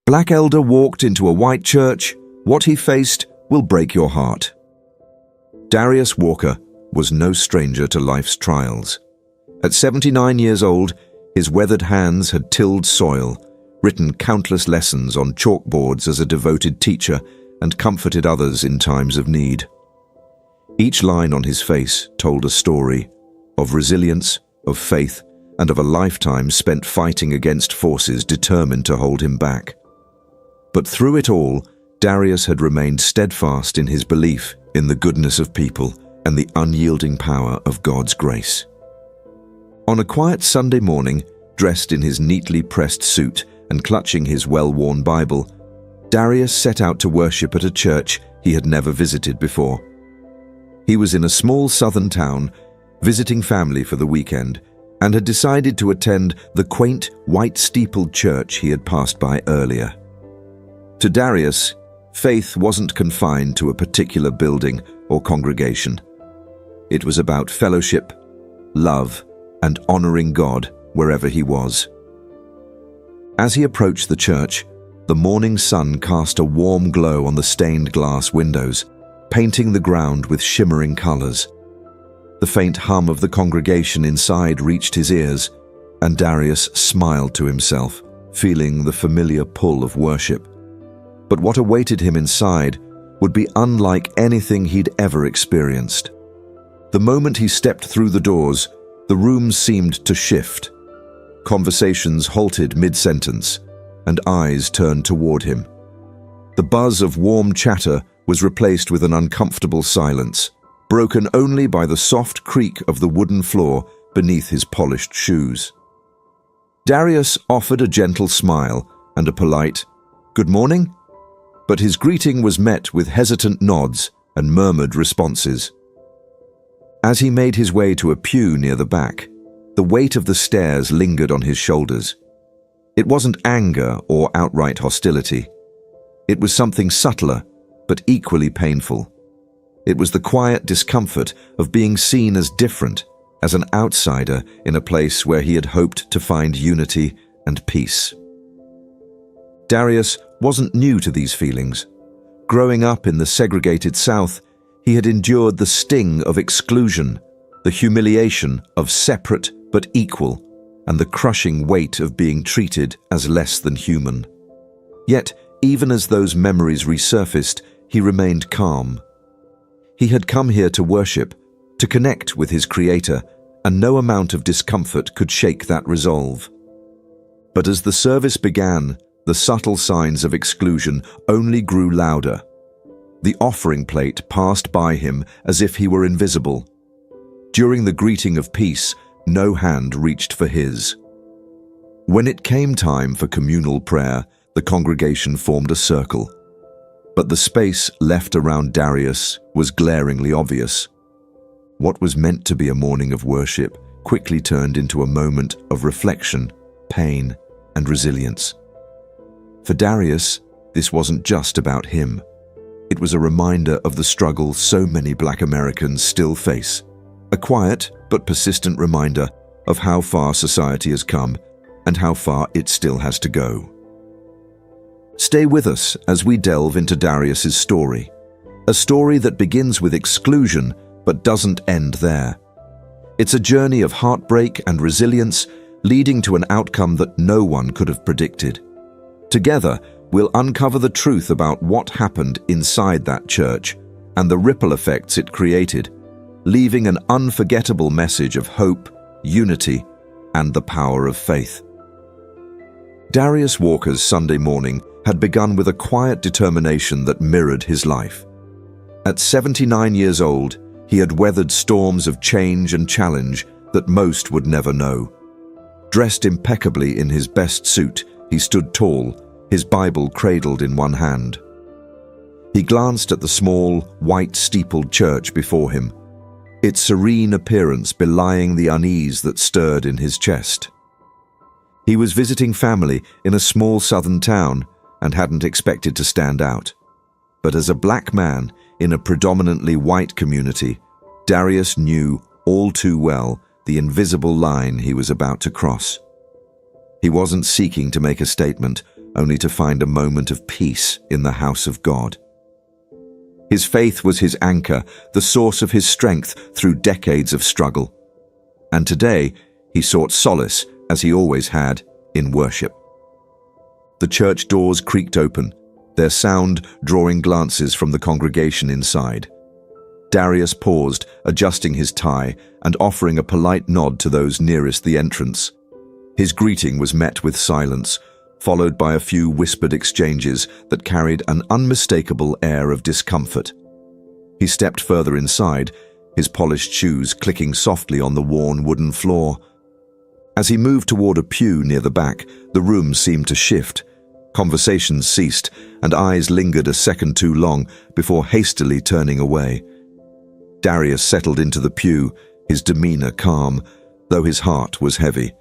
Black elder walked into a white church. What he faced will break your heart. Darius Walker was no stranger to life's trials. At 79 years old, his weathered hands had tilled soil, written countless lessons on chalkboards as a devoted teacher, and comforted others in times of need. Each line on his face told a story of resilience, of faith, and of a lifetime spent fighting against forces determined to hold him back. But through it all, Darius had remained steadfast in his belief in the goodness of people and the unyielding power of God's grace. On a quiet Sunday morning, dressed in his neatly pressed suit and clutching his well-worn Bible, Darius set out to worship at a church he had never visited before. He was in a small southern town, visiting family for the weekend, and had decided to attend the quaint, white-steepled church he had passed by earlier. To Darius, faith wasn't confined to a particular building or congregation. It was about fellowship, love, and honoring God wherever he was. As he approached the church, the morning sun cast a warm glow on the stained glass windows, painting the ground with shimmering colors. The faint hum of the congregation inside reached his ears, and Darius smiled to himself, feeling the familiar pull of worship. But what awaited him inside would be unlike anything he'd ever experienced. The moment he stepped through the doors, the room seemed to shift. Conversations halted mid-sentence, and eyes turned toward him. The buzz of warm chatter was replaced with an uncomfortable silence, broken only by the soft creak of the wooden floor beneath his polished shoes. Darius offered a gentle smile and a polite, "Good morning?" But his greeting was met with hesitant nods and murmured responses. As he made his way to a pew near the back, the weight of the stairs lingered on his shoulders. It wasn't anger or outright hostility. It was something subtler, but equally painful. It was the quiet discomfort of being seen as different, as an outsider in a place where he had hoped to find unity and peace. Darius wasn't new to these feelings. Growing up in the segregated South, he had endured the sting of exclusion, the humiliation of separate but equal, and the crushing weight of being treated as less than human. Yet, even as those memories resurfaced, he remained calm. He had come here to worship, to connect with his Creator, and no amount of discomfort could shake that resolve. But as the service began, the subtle signs of exclusion only grew louder. The offering plate passed by him as if he were invisible. During the greeting of peace, no hand reached for his. When it came time for communal prayer, the congregation formed a circle. But the space left around Darius was glaringly obvious. What was meant to be a morning of worship quickly turned into a moment of reflection, pain, and resilience. For Darius, this wasn't just about him. It was a reminder of the struggle so many Black Americans still face. A quiet but persistent reminder of how far society has come and how far it still has to go. Stay with us as we delve into Darius's story. A story that begins with exclusion but doesn't end there. It's a journey of heartbreak and resilience, leading to an outcome that no one could have predicted. Together, we'll uncover the truth about what happened inside that church and the ripple effects it created, leaving an unforgettable message of hope, unity, and the power of faith. Darius Walker's Sunday morning had begun with a quiet determination that mirrored his life. At 79 years old, he had weathered storms of change and challenge that most would never know. Dressed impeccably in his best suit, he stood tall, his Bible cradled in one hand. He glanced at the small, white-steepled church before him, its serene appearance belying the unease that stirred in his chest. He was visiting family in a small southern town and hadn't expected to stand out. But as a Black man in a predominantly white community, Darius knew all too well the invisible line he was about to cross. He wasn't seeking to make a statement, only to find a moment of peace in the house of God. His faith was his anchor, the source of his strength through decades of struggle. And today, he sought solace, as he always had, in worship. The church doors creaked open, their sound drawing glances from the congregation inside. Darius paused, adjusting his tie and offering a polite nod to those nearest the entrance. His greeting was met with silence, followed by a few whispered exchanges that carried an unmistakable air of discomfort. He stepped further inside, his polished shoes clicking softly on the worn wooden floor. As he moved toward a pew near the back, the room seemed to shift. Conversations ceased, and eyes lingered a second too long before hastily turning away. Darius settled into the pew, his demeanor calm, though his heart was heavy.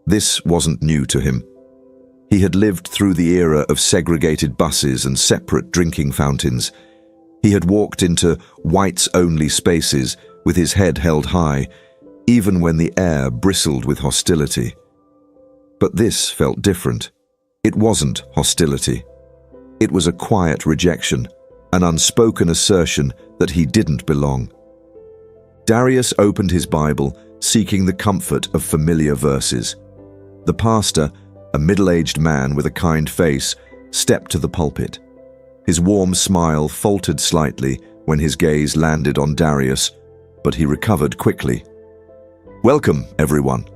This wasn't new to him. He had lived through the era of segregated buses and separate drinking fountains. He had walked into whites-only spaces with his head held high, even when the air bristled with hostility. But this felt different. It wasn't hostility. It was a quiet rejection, an unspoken assertion that he didn't belong. Darius opened his Bible, seeking the comfort of familiar verses. The pastor, a middle-aged man with a kind face, stepped to the pulpit. His warm smile faltered slightly when his gaze landed on Darius, but he recovered quickly. "Welcome, everyone,"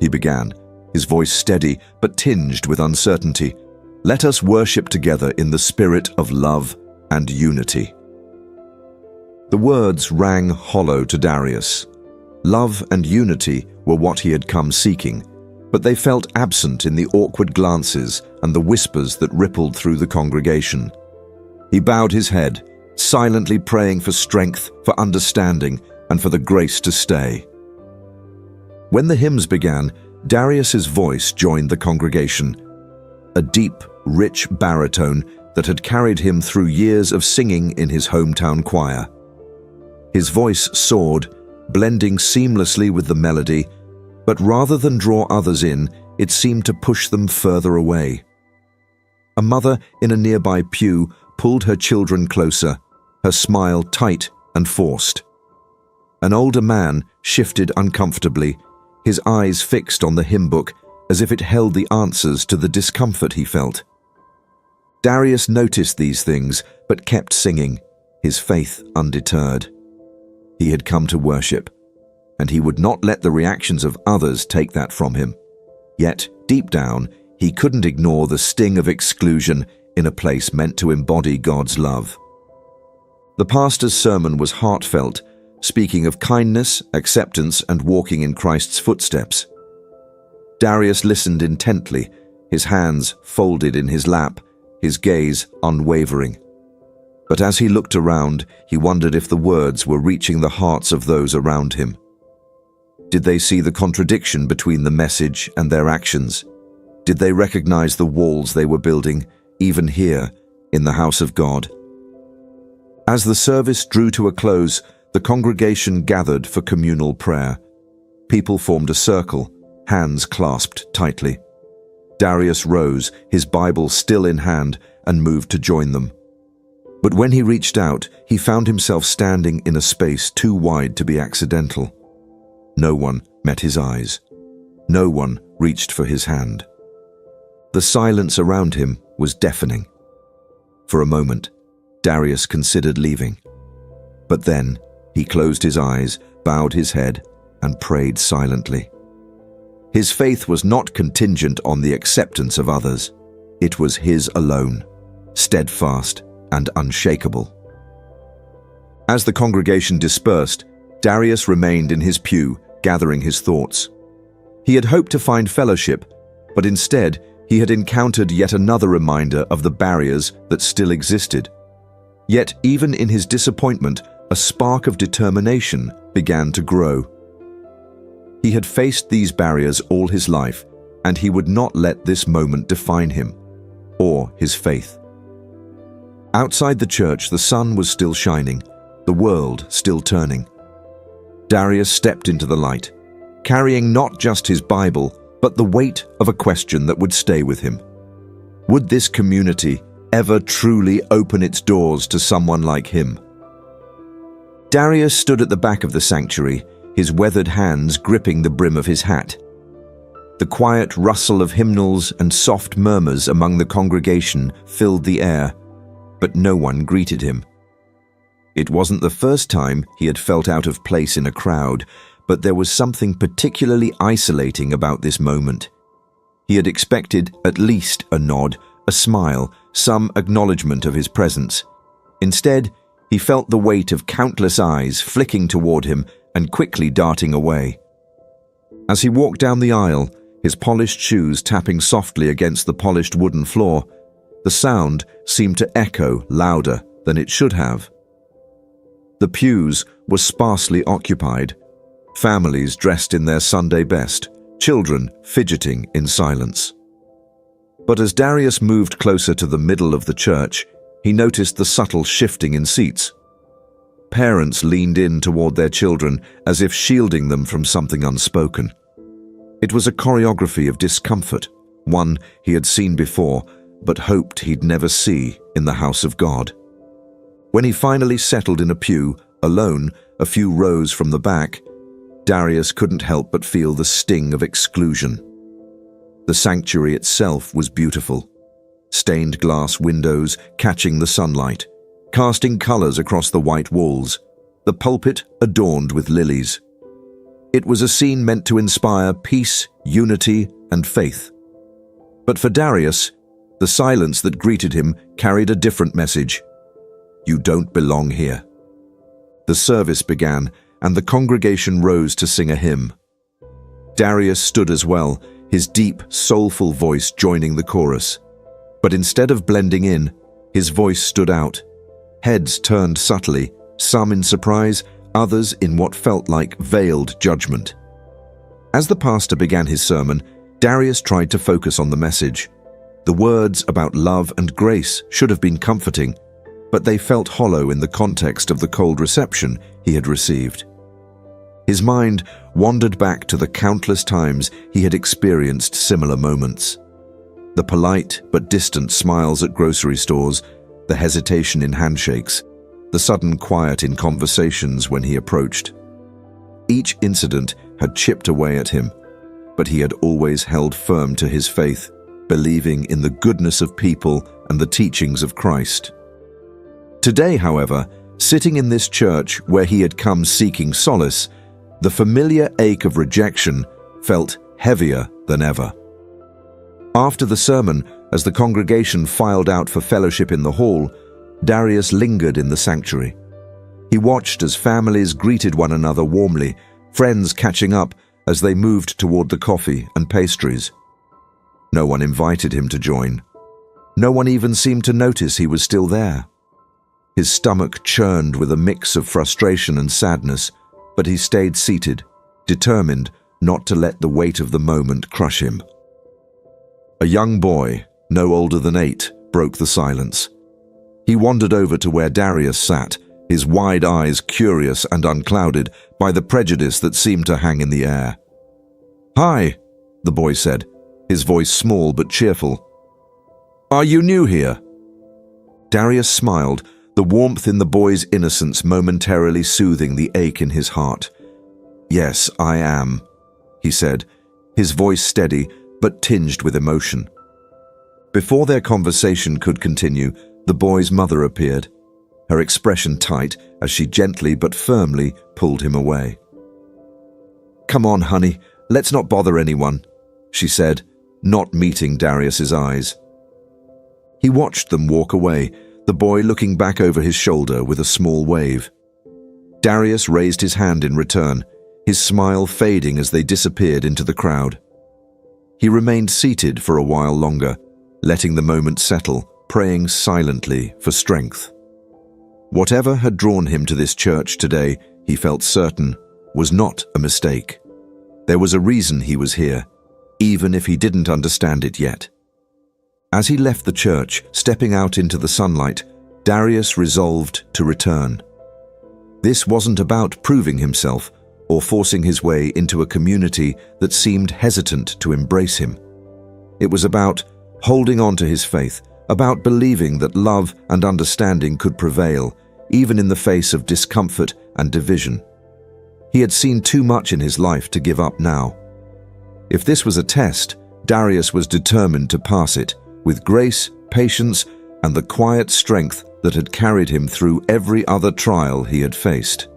he began, his voice steady but tinged with uncertainty. "Let us worship together in the spirit of love and unity." The words rang hollow to Darius. Love and unity were what he had come seeking, but they felt absent in the awkward glances and the whispers that rippled through the congregation. He bowed his head, silently praying for strength, for understanding, and for the grace to stay. When the hymns began, Darius's voice joined the congregation, a deep, rich baritone that had carried him through years of singing in his hometown choir. His voice soared, blending seamlessly with the melody, but rather than draw others in, it seemed to push them further away. A mother in a nearby pew pulled her children closer, her smile tight and forced. An older man shifted uncomfortably, his eyes fixed on the hymn book as if it held the answers to the discomfort he felt. Darius noticed these things, but kept singing, his faith undeterred. He had come to worship, and he would not let the reactions of others take that from him. Yet, deep down, he couldn't ignore the sting of exclusion in a place meant to embody God's love. The pastor's sermon was heartfelt, speaking of kindness, acceptance, and walking in Christ's footsteps. Darius listened intently, his hands folded in his lap, his gaze unwavering. But as he looked around, he wondered if the words were reaching the hearts of those around him. Did they see the contradiction between the message and their actions? Did they recognize the walls they were building, even here, in the house of God? As the service drew to a close, the congregation gathered for communal prayer. People formed a circle, hands clasped tightly. Darius rose, his Bible still in hand, and moved to join them. But when he reached out, he found himself standing in a space too wide to be accidental. No one met his eyes. No one reached for his hand. The silence around him was deafening. For a moment, Darius considered leaving. But then, he closed his eyes, bowed his head, and prayed silently. His faith was not contingent on the acceptance of others. It was his alone, steadfast and unshakable. As the congregation dispersed, Darius remained in his pew, gathering his thoughts. He had hoped to find fellowship, but instead he had encountered yet another reminder of the barriers that still existed. Yet even in his disappointment, a spark of determination began to grow. He had faced these barriers all his life, and he would not let this moment define him, or his faith. Outside the church, the sun was still shining, the world still turning. Darius stepped into the light, carrying not just his Bible, but the weight of a question that would stay with him. Would this community ever truly open its doors to someone like him? Darius stood at the back of the sanctuary, his weathered hands gripping the brim of his hat. The quiet rustle of hymnals and soft murmurs among the congregation filled the air, but no one greeted him. It wasn't the first time he had felt out of place in a crowd, but there was something particularly isolating about this moment. He had expected at least a nod, a smile, some acknowledgement of his presence. Instead, he felt the weight of countless eyes flicking toward him and quickly darting away. As he walked down the aisle, his polished shoes tapping softly against the polished wooden floor, the sound seemed to echo louder than it should have. The pews were sparsely occupied, families dressed in their Sunday best, children fidgeting in silence. But as Darius moved closer to the middle of the church, he noticed the subtle shifting in seats. Parents leaned in toward their children as if shielding them from something unspoken. It was a choreography of discomfort, one he had seen before but hoped he'd never see in the house of God. When he finally settled in a pew, alone, a few rows from the back, Darius couldn't help but feel the sting of exclusion. The sanctuary itself was beautiful. Stained glass windows catching the sunlight, casting colors across the white walls, the pulpit adorned with lilies. It was a scene meant to inspire peace, unity, and faith. But for Darius, the silence that greeted him carried a different message. You don't belong here. The service began, and the congregation rose to sing a hymn. Darius stood as well, his deep, soulful voice joining the chorus. But instead of blending in, his voice stood out. Heads turned subtly, some in surprise, others in what felt like veiled judgment. As the pastor began his sermon, Darius tried to focus on the message. The words about love and grace should have been comforting, but they felt hollow in the context of the cold reception he had received. His mind wandered back to the countless times he had experienced similar moments. The polite but distant smiles at grocery stores, the hesitation in handshakes, the sudden quiet in conversations when he approached. Each incident had chipped away at him, but he had always held firm to his faith, believing in the goodness of people and the teachings of Christ. Today, however, sitting in this church where he had come seeking solace, the familiar ache of rejection felt heavier than ever. After the sermon, as the congregation filed out for fellowship in the hall, Darius lingered in the sanctuary. He watched as families greeted one another warmly, friends catching up as they moved toward the coffee and pastries. No one invited him to join. No one even seemed to notice he was still there. His stomach churned with a mix of frustration and sadness, but he stayed seated, determined not to let the weight of the moment crush him. A young boy, no older than 8, broke the silence. He wandered over to where Darius sat, his wide eyes curious and unclouded by the prejudice that seemed to hang in the air. "Hi," the boy said, his voice small but cheerful. "Are you new here?" Darius smiled, the warmth in the boy's innocence momentarily soothing the ache in his heart. "Yes, I am," he said, his voice steady but tinged with emotion. Before their conversation could continue, the boy's mother appeared, her expression tight as she gently but firmly pulled him away. "Come on, honey, let's not bother anyone," she said, not meeting Darius's eyes. He watched them walk away, the boy looking back over his shoulder with a small wave. Darius raised his hand in return, his smile fading as they disappeared into the crowd. He remained seated for a while longer, letting the moment settle, praying silently for strength. Whatever had drawn him to this church today, he felt certain, was not a mistake. There was a reason he was here, even if he didn't understand it yet. As he left the church, stepping out into the sunlight, Darius resolved to return. This wasn't about proving himself or forcing his way into a community that seemed hesitant to embrace him. It was about holding on to his faith, about believing that love and understanding could prevail, even in the face of discomfort and division. He had seen too much in his life to give up now. If this was a test, Darius was determined to pass it, with grace, patience, and the quiet strength that had carried him through every other trial he had faced.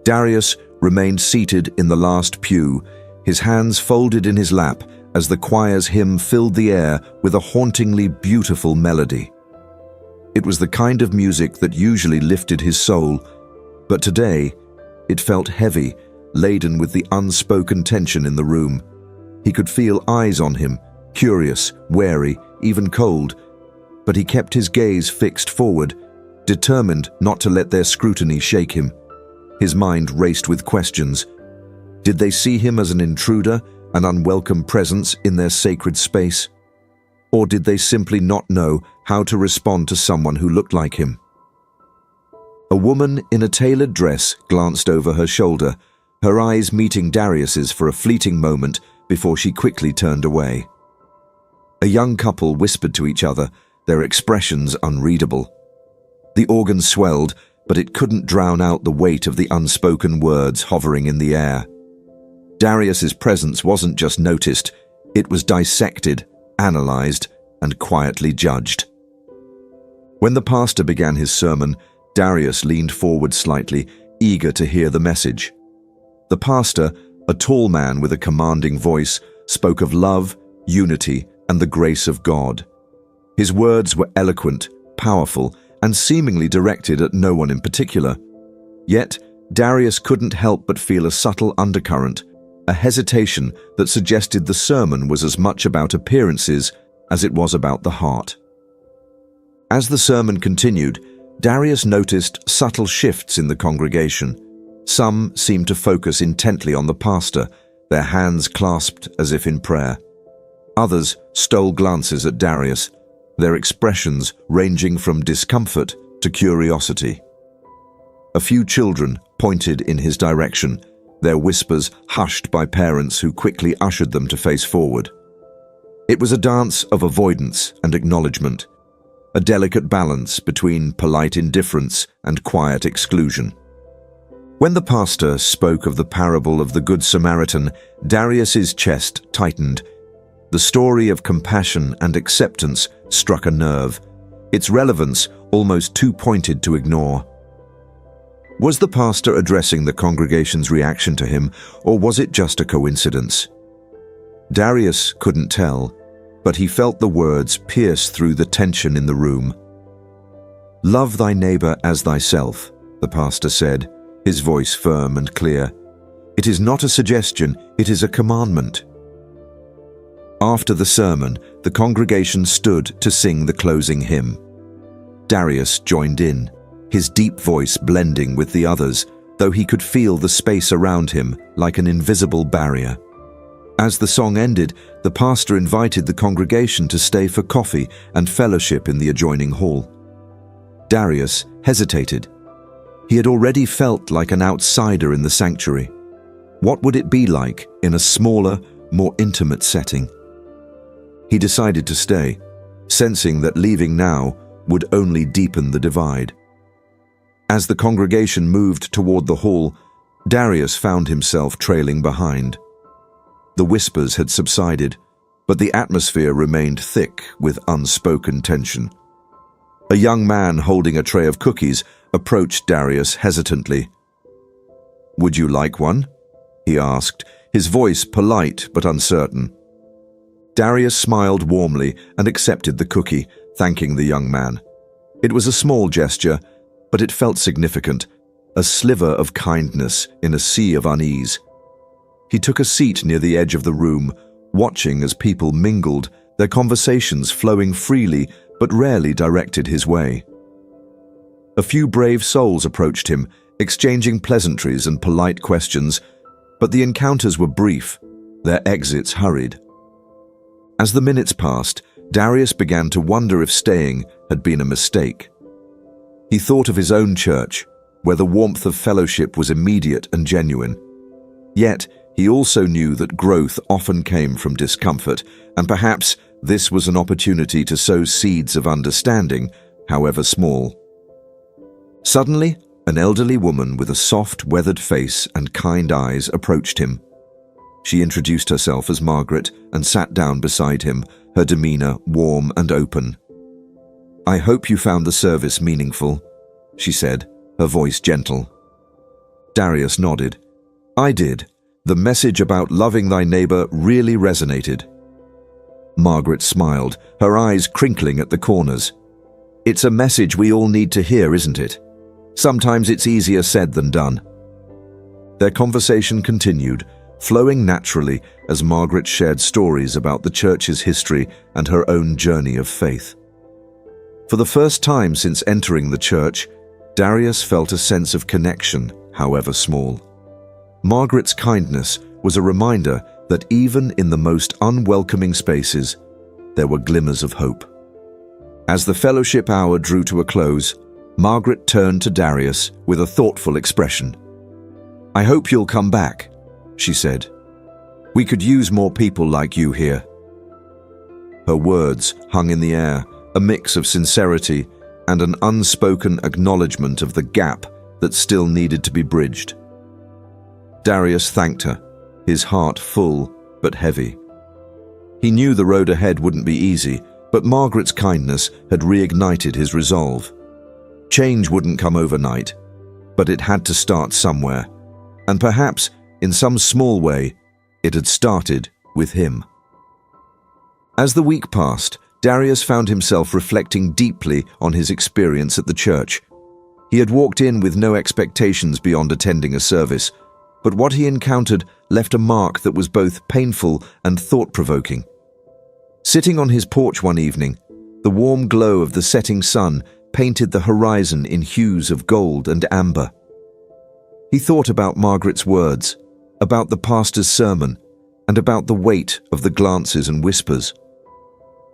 Darius remained seated in the last pew, his hands folded in his lap as the choir's hymn filled the air with a hauntingly beautiful melody. It was the kind of music that usually lifted his soul, but today it felt heavy, laden with the unspoken tension in the room. He could feel eyes on him, curious, wary, even cold, but he kept his gaze fixed forward, determined not to let their scrutiny shake him. His mind raced with questions. Did they see him as an intruder, an unwelcome presence in their sacred space? Or did they simply not know how to respond to someone who looked like him? A woman in a tailored dress glanced over her shoulder, her eyes meeting Darius's for a fleeting moment before she quickly turned away. A young couple whispered to each other, their expressions unreadable. The organ swelled, but it couldn't drown out the weight of the unspoken words hovering in the air. Darius's presence wasn't just noticed, it was dissected, analyzed, and quietly judged. When the pastor began his sermon, Darius leaned forward slightly, eager to hear the message. The pastor, a tall man with a commanding voice, spoke of love, unity, and the grace of God. His words were eloquent, powerful, and seemingly directed at no one in particular. Yet, Darius couldn't help but feel a subtle undercurrent, a hesitation that suggested the sermon was as much about appearances as it was about the heart. As the sermon continued, Darius noticed subtle shifts in the congregation. Some seemed to focus intently on the pastor, their hands clasped as if in prayer. Others stole glances at Darius, their expressions ranging from discomfort to curiosity. A few children pointed in his direction, their whispers hushed by parents who quickly ushered them to face forward. It was a dance of avoidance and acknowledgement, a delicate balance between polite indifference and quiet exclusion. When the pastor spoke of the parable of the Good Samaritan, Darius's chest tightened. The story of compassion and acceptance struck a nerve, its relevance almost too pointed to ignore. Was the pastor addressing the congregation's reaction to him, or was it just a coincidence? Darius couldn't tell, but he felt the words pierce through the tension in the room. "Love thy neighbor as thyself," the pastor said, his voice firm and clear. "It is not a suggestion, it is a commandment." After the sermon, the congregation stood to sing the closing hymn. Darius joined in, his deep voice blending with the others, though he could feel the space around him like an invisible barrier. As the song ended, the pastor invited the congregation to stay for coffee and fellowship in the adjoining hall. Darius hesitated. He had already felt like an outsider in the sanctuary. What would it be like in a smaller, more intimate setting? He decided to stay, sensing that leaving now would only deepen the divide. As the congregation moved toward the hall, Darius found himself trailing behind. The whispers had subsided, but the atmosphere remained thick with unspoken tension. A young man holding a tray of cookies approached Darius hesitantly. "Would you like one?" he asked, his voice polite but uncertain. Darius smiled warmly and accepted the cookie, thanking the young man. It was a small gesture, but it felt significant, a sliver of kindness in a sea of unease. He took a seat near the edge of the room, watching as people mingled, their conversations flowing freely but rarely directed his way. A few brave souls approached him, exchanging pleasantries and polite questions, but the encounters were brief, their exits hurried. As the minutes passed, Darius began to wonder if staying had been a mistake. He thought of his own church, where the warmth of fellowship was immediate and genuine. Yet, he also knew that growth often came from discomfort, and perhaps This was an opportunity to sow seeds of understanding, however small. Suddenly, an elderly woman with a soft, weathered face and kind eyes approached him. She introduced herself as Margaret and sat down beside him, her demeanor warm and open. "I hope you found the service meaningful," she said, her voice gentle. Darius nodded. "I did. The message about loving thy neighbor really resonated." Margaret smiled, her eyes crinkling at the corners. "It's a message we all need to hear, isn't it? Sometimes it's easier said than done." Their conversation continued, flowing naturally as Margaret shared stories about the church's history and her own journey of faith. For the first time since entering the church, Darius felt a sense of connection, however small. Margaret's kindness was a reminder that even in the most unwelcoming spaces, there were glimmers of hope. As the fellowship hour drew to a close, Margaret turned to Darius with a thoughtful expression. "I hope you'll come back," she said. "We could use more people like you here." Her words hung in the air, a mix of sincerity and an unspoken acknowledgement of the gap that still needed to be bridged. Darius thanked her, his heart full but heavy. He knew the road ahead wouldn't be easy, but Margaret's kindness had reignited his resolve. Change wouldn't come overnight, but it had to start somewhere, and perhaps, in some small way, it had started with him. As the week passed, Darius found himself reflecting deeply on his experience at the church. He had walked in with no expectations beyond attending a service, but what he encountered left a mark that was both painful and thought-provoking. Sitting on his porch one evening, the warm glow of the setting sun painted the horizon in hues of gold and amber. He thought about Margaret's words, about the pastor's sermon, and about the weight of the glances and whispers.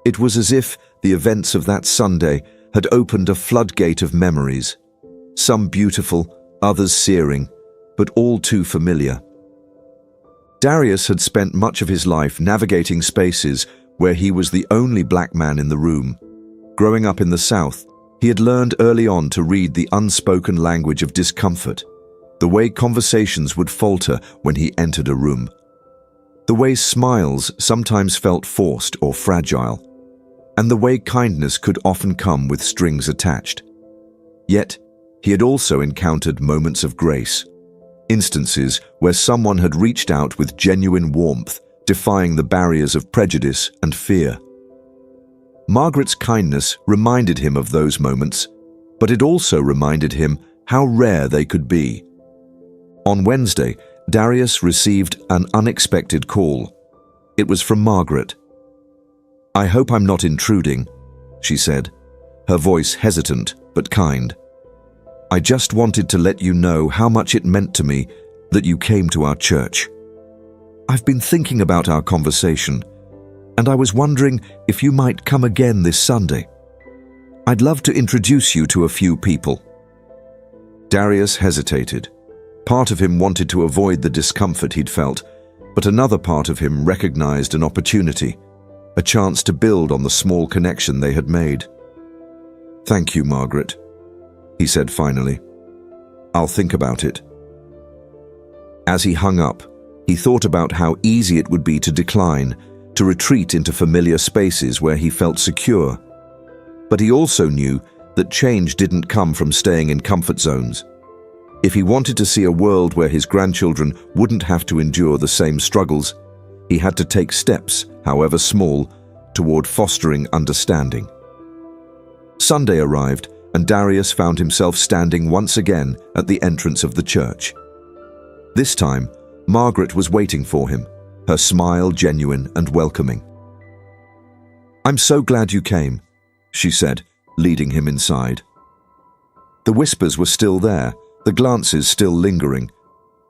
It was as if the events of that Sunday had opened a floodgate of memories, some beautiful, others searing, but all too familiar. Darius had spent much of his life navigating spaces where he was the only black man in the room. Growing up in the South, he had learned early on to read the unspoken language of discomfort, the way conversations would falter when he entered a room, the way smiles sometimes felt forced or fragile, and the way kindness could often come with strings attached. Yet, he had also encountered moments of grace, instances where someone had reached out with genuine warmth, defying the barriers of prejudice and fear. Margaret's kindness reminded him of those moments, but it also reminded him how rare they could be. On Wednesday, Darius received an unexpected call. It was from Margaret. "I hope I'm not intruding," she said, her voice hesitant but kind. "I just wanted to let you know how much it meant to me that you came to our church. I've been thinking about our conversation, and I was wondering if you might come again this Sunday. I'd love to introduce you to a few people." Darius hesitated. Part of him wanted to avoid the discomfort he'd felt, but another part of him recognized an opportunity, a chance to build on the small connection they had made. "Thank you, Margaret," he said finally. "I'll think about it." As he hung up, he thought about how easy it would be to decline, to retreat into familiar spaces where he felt secure. But he also knew that change didn't come from staying in comfort zones. If he wanted to see a world where his grandchildren wouldn't have to endure the same struggles, he had to take steps, however small, toward fostering understanding. Sunday arrived, and Darius found himself standing once again at the entrance of the church. This time, Margaret was waiting for him, her smile genuine and welcoming. "I'm so glad you came," she said, leading him inside. The whispers were still there, the glances still lingering,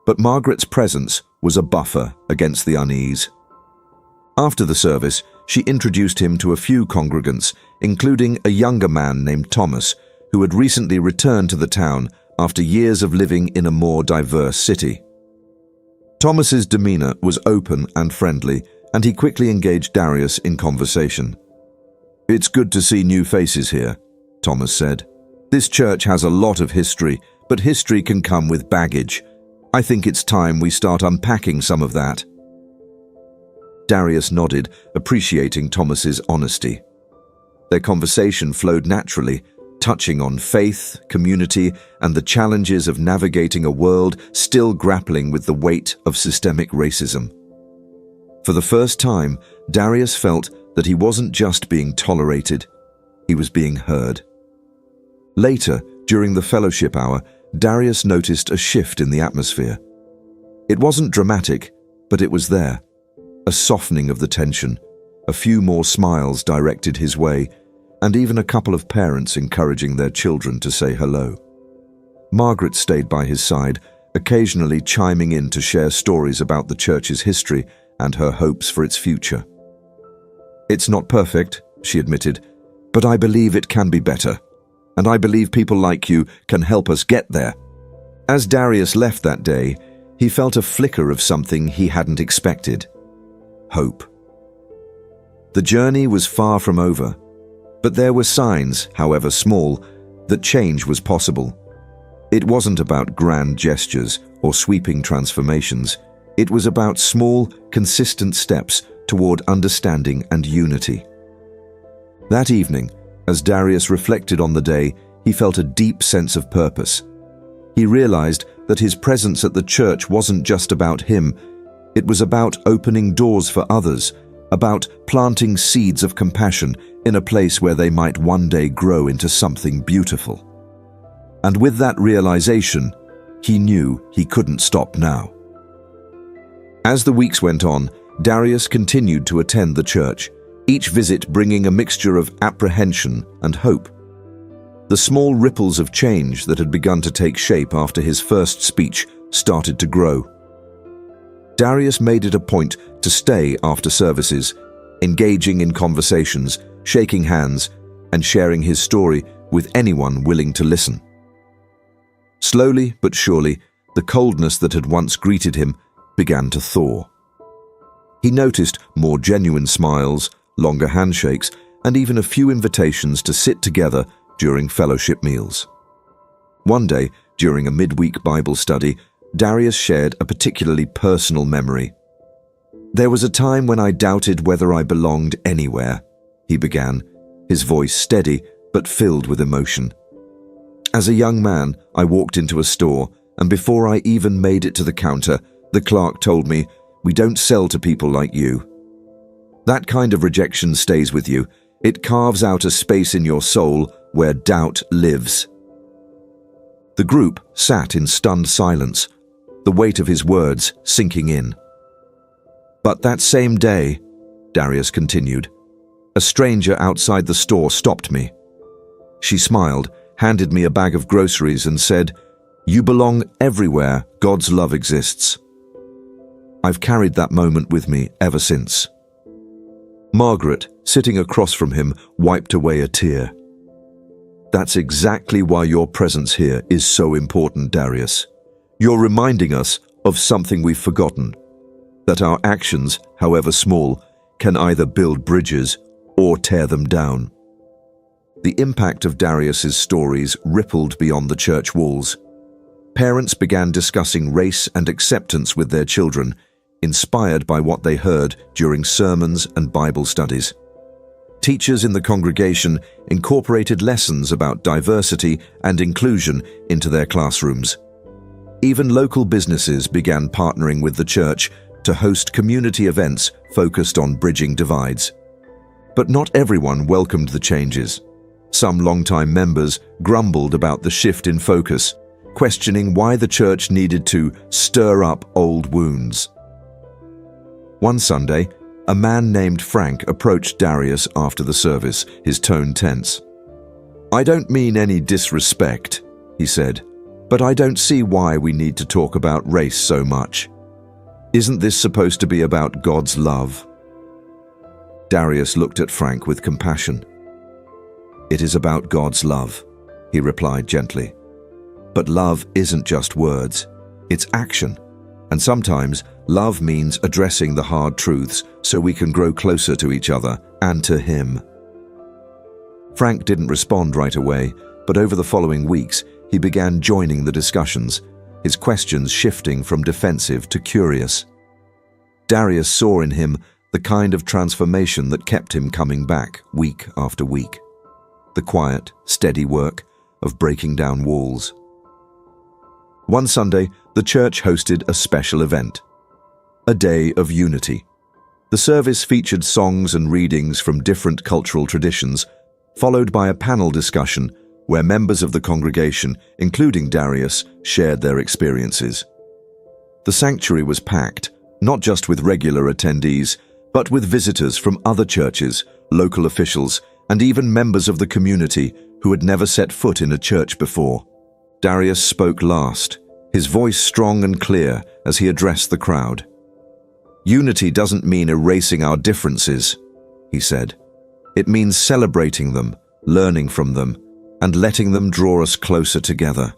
but Margaret's presence was a buffer against the unease. After the service, she introduced him to a few congregants, including a younger man named Thomas, who had recently returned to the town after years of living in a more diverse city. Thomas's demeanor was open and friendly, and he quickly engaged Darius in conversation. "It's good to see new faces here," Thomas said. "This church has a lot of history, but history can come with baggage. I think it's time we start unpacking some of that." Darius nodded, appreciating Thomas's honesty. Their conversation flowed naturally, touching on faith, community, and the challenges of navigating a world still grappling with the weight of systemic racism. For the first time, Darius felt that he wasn't just being tolerated, he was being heard. Later, during the fellowship hour, Darius noticed a shift in the atmosphere. It wasn't dramatic, but it was there. A softening of the tension, a few more smiles directed his way, and even a couple of parents encouraging their children to say hello. Margaret stayed by his side, occasionally chiming in to share stories about the church's history and her hopes for its future. "It's not perfect," she admitted, "but I believe it can be better. And I believe people like you can help us get there." As Darius left that day, he felt a flicker of something he hadn't expected: hope. The journey was far from over, but there were signs, however small, that change was possible. It wasn't about grand gestures or sweeping transformations. It was about small, consistent steps toward understanding and unity. That evening, as Darius reflected on the day, he felt a deep sense of purpose. He realized that his presence at the church wasn't just about him. It was about opening doors for others, about planting seeds of compassion in a place where they might one day grow into something beautiful. And with that realization, he knew he couldn't stop now. As the weeks went on, Darius continued to attend the church, each visit bringing a mixture of apprehension and hope. The small ripples of change that had begun to take shape after his first speech started to grow. Darius made it a point to stay after services, engaging in conversations, shaking hands, and sharing his story with anyone willing to listen. Slowly but surely, the coldness that had once greeted him began to thaw. He noticed more genuine smiles, longer handshakes, and even a few invitations to sit together during fellowship meals. One day, during a midweek Bible study, Darius shared a particularly personal memory. "There was a time when I doubted whether I belonged anywhere," he began, his voice steady but filled with emotion. "As a young man, I walked into a store, and before I even made it to the counter, the clerk told me, 'We don't sell to people like you.' That kind of rejection stays with you. It carves out a space in your soul where doubt lives." The group sat in stunned silence, the weight of his words sinking in. "But that same day," Darius continued, "a stranger outside the store stopped me. She smiled, handed me a bag of groceries and said, 'You belong everywhere God's love exists.' I've carried that moment with me ever since." Margaret, sitting across from him, wiped away a tear. "That's exactly why your presence here is so important, Darius. You're reminding us of something we've forgotten, that our actions, however small, can either build bridges or tear them down." The impact of Darius's stories rippled beyond the church walls. Parents began discussing race and acceptance with their children, inspired by what they heard during sermons and Bible studies. Teachers in the congregation incorporated lessons about diversity and inclusion into their classrooms. Even local businesses began partnering with the church to host community events focused on bridging divides. But not everyone welcomed the changes. Some longtime members grumbled about the shift in focus, questioning why the church needed to stir up old wounds. One Sunday, a man named Frank approached Darius after the service, his tone tense. "I don't mean any disrespect," he said, "but I don't see why we need to talk about race so much. Isn't this supposed to be about God's love?" Darius looked at Frank with compassion. "It is about God's love," he replied gently. "But love isn't just words, it's action. And sometimes, love means addressing the hard truths so we can grow closer to each other and to Him. Frank didn't respond right away, but over the following weeks, he began joining the discussions, his questions shifting from defensive to curious. Darius saw in him the kind of transformation that kept him coming back week after week. The quiet, steady work of breaking down walls. One Sunday, the church hosted a special event, a day of unity. The service featured songs and readings from different cultural traditions, followed by a panel discussion where members of the congregation, including Darius, shared their experiences. The sanctuary was packed, not just with regular attendees, but with visitors from other churches, local officials, and even members of the community who had never set foot in a church before. Darius spoke last, his voice strong and clear as he addressed the crowd. "Unity doesn't mean erasing our differences," he said. "It means celebrating them, learning from them, and letting them draw us closer together.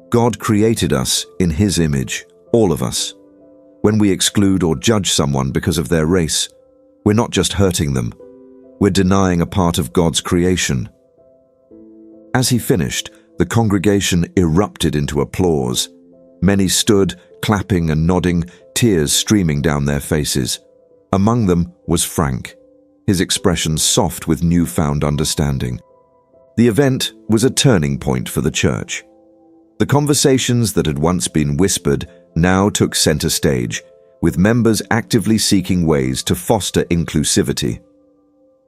God created us in His image, all of us. When we exclude or judge someone because of their race, we're not just hurting them, we're denying a part of God's creation." As he finished, the congregation erupted into applause. Many stood, clapping and nodding, tears streaming down their faces. Among them was Frank, his expression soft with newfound understanding. The event was a turning point for the church. The conversations that had once been whispered now took center stage, with members actively seeking ways to foster inclusivity.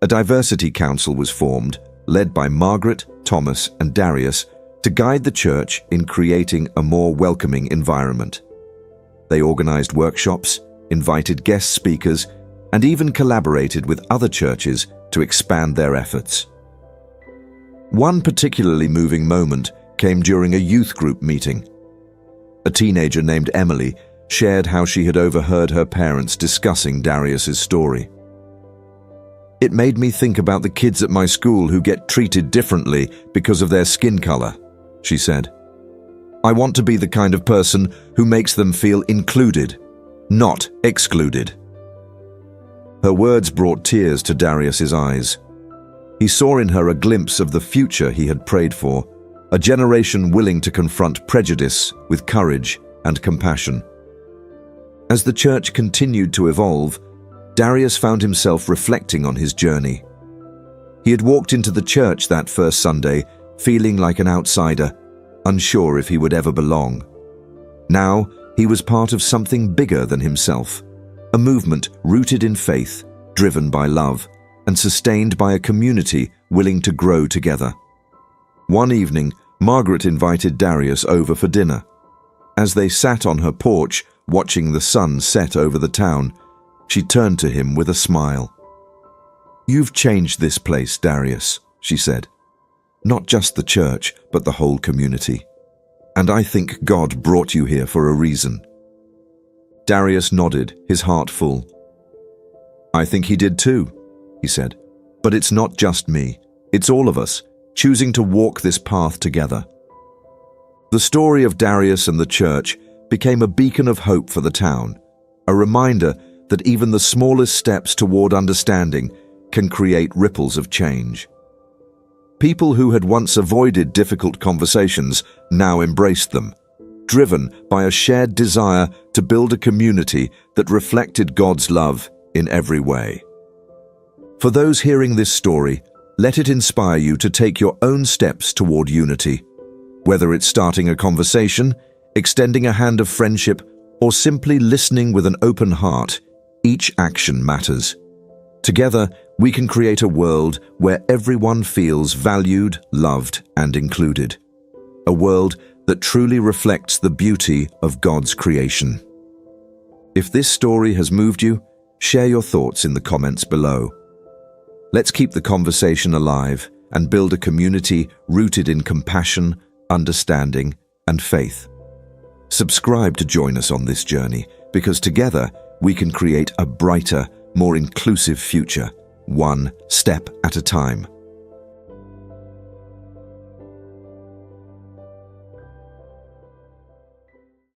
A diversity council was formed, led by Margaret, Thomas, and Darius, to guide the church in creating a more welcoming environment. They organized workshops, invited guest speakers, and even collaborated with other churches to expand their efforts. One particularly moving moment came during a youth group meeting. A teenager named Emily shared how she had overheard her parents discussing Darius's story. "It made me think about the kids at my school who get treated differently because of their skin color," she said. "I want to be the kind of person who makes them feel included, not excluded." Her words brought tears to Darius's eyes. He saw in her a glimpse of the future he had prayed for, a generation willing to confront prejudice with courage and compassion. As the church continued to evolve, Darius found himself reflecting on his journey. He had walked into the church that first Sunday, feeling like an outsider, unsure if he would ever belong. Now, he was part of something bigger than himself, a movement rooted in faith, driven by love, and sustained by a community willing to grow together. One evening, Margaret invited Darius over for dinner. As they sat on her porch, watching the sun set over the town, she turned to him with a smile. "You've changed this place, Darius," she said. "Not just the church, but the whole community. And I think God brought you here for a reason." Darius nodded, his heart full. "I think He did too," he said. "But it's not just me. It's all of us, choosing to walk this path together." The story of Darius and the church became a beacon of hope for the town, a reminder that even the smallest steps toward understanding can create ripples of change. People who had once avoided difficult conversations now embraced them, driven by a shared desire to build a community that reflected God's love in every way. For those hearing this story, let it inspire you to take your own steps toward unity. Whether it's starting a conversation, extending a hand of friendship, or simply listening with an open heart, each action matters. Together, we can create a world where everyone feels valued, loved, and included. A world that truly reflects the beauty of God's creation. If this story has moved you, share your thoughts in the comments below. Let's keep the conversation alive and build a community rooted in compassion, understanding, and faith. Subscribe to join us on this journey, because together we can create a brighter, more inclusive future, one step at a time.